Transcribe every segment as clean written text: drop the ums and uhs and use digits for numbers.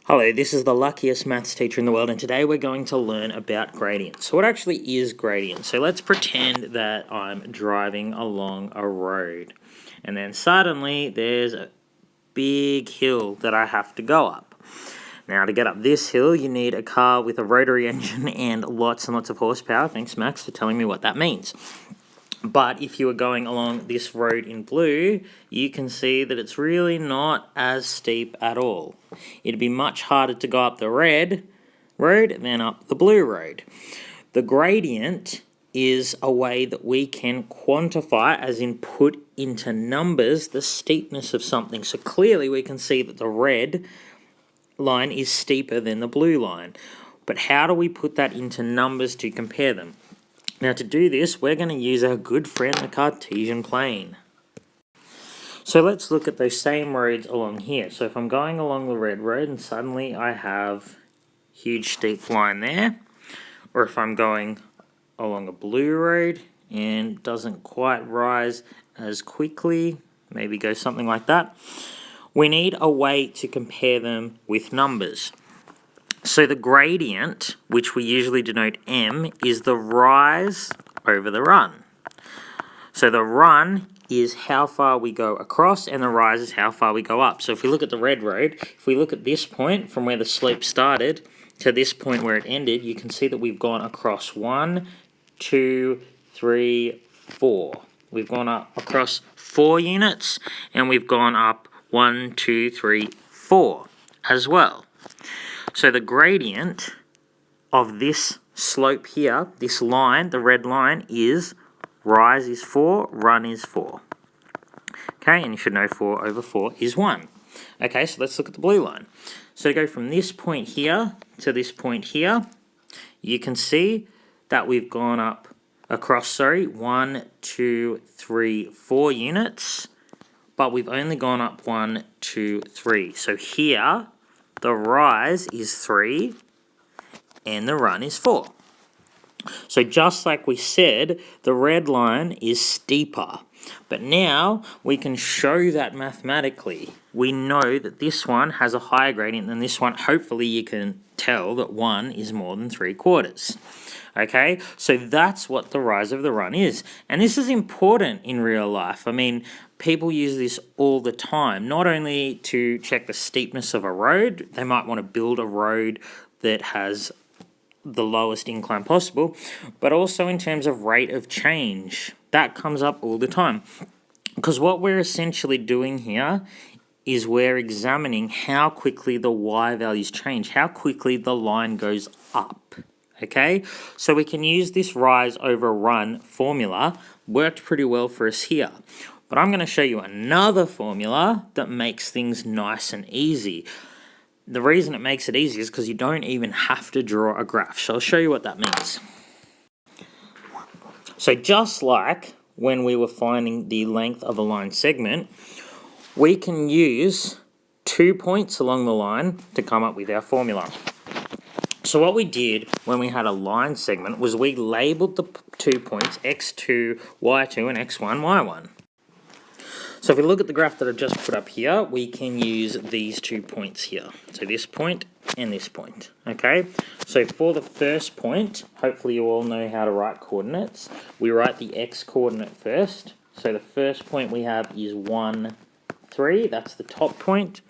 Hello, this is the luckiest maths teacher in the world, and today we're going to learn about gradients. So what actually is gradient? So let's pretend that I'm driving along a road, and then suddenly there's a big hill that I have to go up. Now, to get up this hill, you need a car with a rotary engine and lots of horsepower. Thanks, Max, for telling me what that means. But if you were going along this road in blue, you can see that it's really not as steep at all. It'd be much harder to go up the red road than up the blue road. The gradient is a way that we can quantify, as in put into numbers, the steepness of something. So clearly we can see that the red line is steeper than the blue line. But how do we put that into numbers to compare them? Now, to do this, we're going to use our good friend, the Cartesian plane. So let's look at those same roads along here. So if I'm going along the red road and suddenly I have a huge steep line there, or if I'm going along a blue road and doesn't quite rise as quickly, maybe go something like that, we need a way to compare them with numbers. So the gradient, which we usually denote m, is the rise over the run. So the run is how far we go across, and the rise is how far we go up. So if we look at the red road, if we look at this point from where the slope started to this point where it ended, you can see that we've gone across 1, 2, 3, 4. We've gone up across 4 units, and we've gone up 1, 2, 3, 4 as well. So the gradient of this slope here, this line, the red line, is rise is 4, run is 4. Okay, and you should know 4 over 4 is 1. Okay, so let's look at the blue line. So to go from this point here to this point here, you can see that we've gone up across, 1, 2, 3, 4 units, but we've only gone up 1, 2, 3. So here, the rise is 3 and the run is 4. So just like we said, the red line is steeper. But now we can show that mathematically. We know that this one has a higher gradient than this one. Hopefully you can tell that 1 is more than 3/4. Okay, so that's what the rise of the run is. And this is important in real life. I mean, people use this all the time, not only to check the steepness of a road. They might want to build a road that has the lowest incline possible, but also in terms of rate of change. That comes up all the time. Because what we're essentially doing here is we're examining how quickly the y values change, how quickly the line goes up. Okay, so we can use this rise over run formula. Worked pretty well for us here. But I'm going to show you another formula that makes things nice and easy. The reason it makes it easy is because you don't even have to draw a graph. So I'll show you what that means. So just like when we were finding the length of a line segment, we can use 2 points along the line to come up with our formula. So what we did when we had a line segment was we labelled the 2 points x2, y2 and x1, y1. So if we look at the graph that I've just put up here, we can use these 2 points here. So this point and this point, okay? So for the first point, hopefully you all know how to write coordinates. We write the x coordinate first. So the first point we have is 1, 3. That's the top point.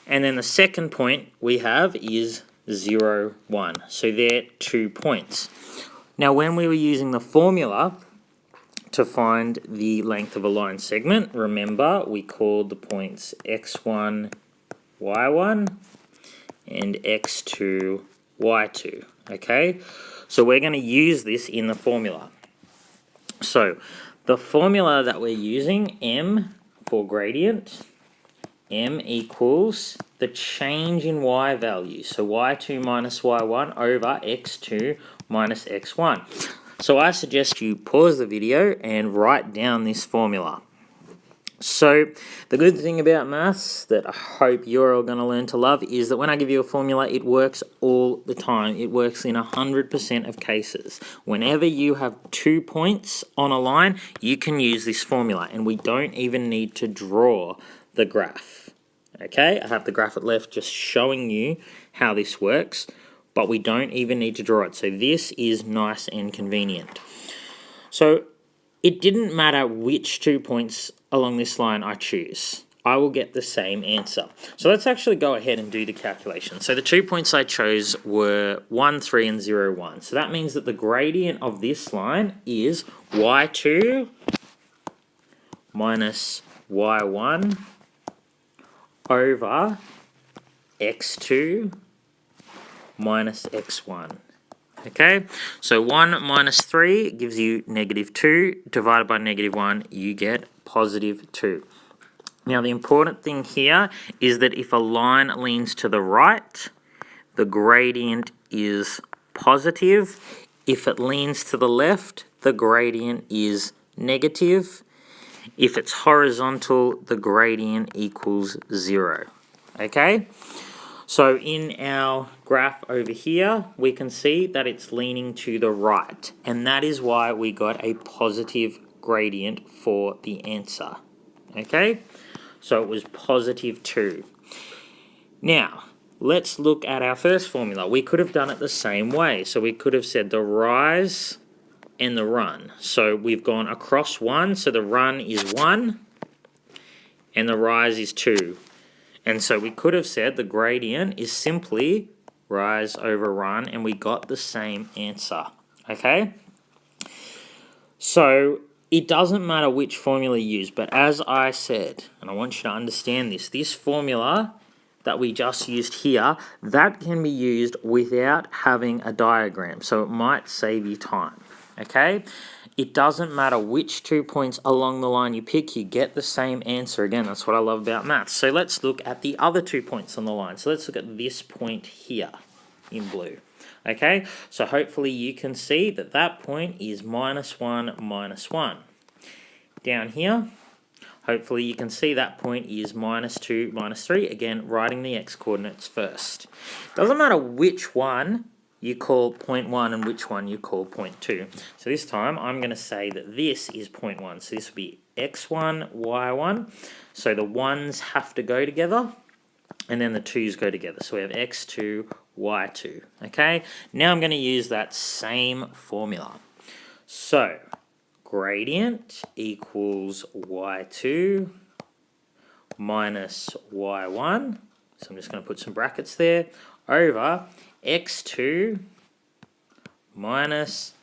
And then the second point we have is 0, 1. So they're 2 points. Now when we were using the formula to find the length of a line segment, remember we called the points x1, y1 and x2, y2. Okay, so we're going to use this in the formula. So the formula that we're using, m for gradient, m equals the change in y value. So y2 minus y1 over x2 minus x1. So I suggest you pause the video and write down this formula. So the good thing about maths that I hope you're all going to learn to love is that when I give you a formula, it works all the time. It works in 100% of cases. Whenever you have 2 points on a line, you can use this formula, and we don't even need to draw the graph. Okay, I have the graph at left just showing you how this works, but we don't even need to draw it. So this is nice and convenient. So it didn't matter which 2 points along this line I choose. I will get the same answer. So let's actually go ahead and do the calculation. So the 2 points I chose were 1, 3, and 0, 1. So that means that the gradient of this line is y2 minus y1 over x2 minus x1. Okay, so 1 minus 3 gives you -2, divided by -1, you get +2. Now the important thing here is that if a line leans to the right, the gradient is positive. If it leans to the left, the gradient is negative. If it's horizontal, the gradient equals 0. Okay? So in our graph over here, we can see that it's leaning to the right. And that is why we got a positive gradient for the answer. Okay? So it was +2. Now, let's look at our first formula. We could have done it the same way. So we could have said the rise and the run. So we've gone across 1, so the run is 1, and the rise is 2. And so we could have said the gradient is simply rise over run, and we got the same answer. Okay? So it doesn't matter which formula you use, but as I said, and I want you to understand this formula that we just used here, that can be used without having a diagram. So it might save you time. Okay? It doesn't matter which 2 points along the line you pick, you get the same answer. Again, that's what I love about maths. So let's look at the other 2 points on the line. So let's look at this point here in blue. Okay, so hopefully you can see that that point is -1, -1. Down here, hopefully you can see that point is -2, -3. Again, writing the x-coordinates first. Doesn't matter which one you call point 1 and which one you call point 2. So this time I'm going to say that this is point 1. So this will be x1, y1. So the 1's have to go together, and then the 2's go together. So we have x2, y2. Okay, now I'm going to use that same formula. So gradient equals y2 minus y1. So I'm just going to put some brackets there, over x2 minus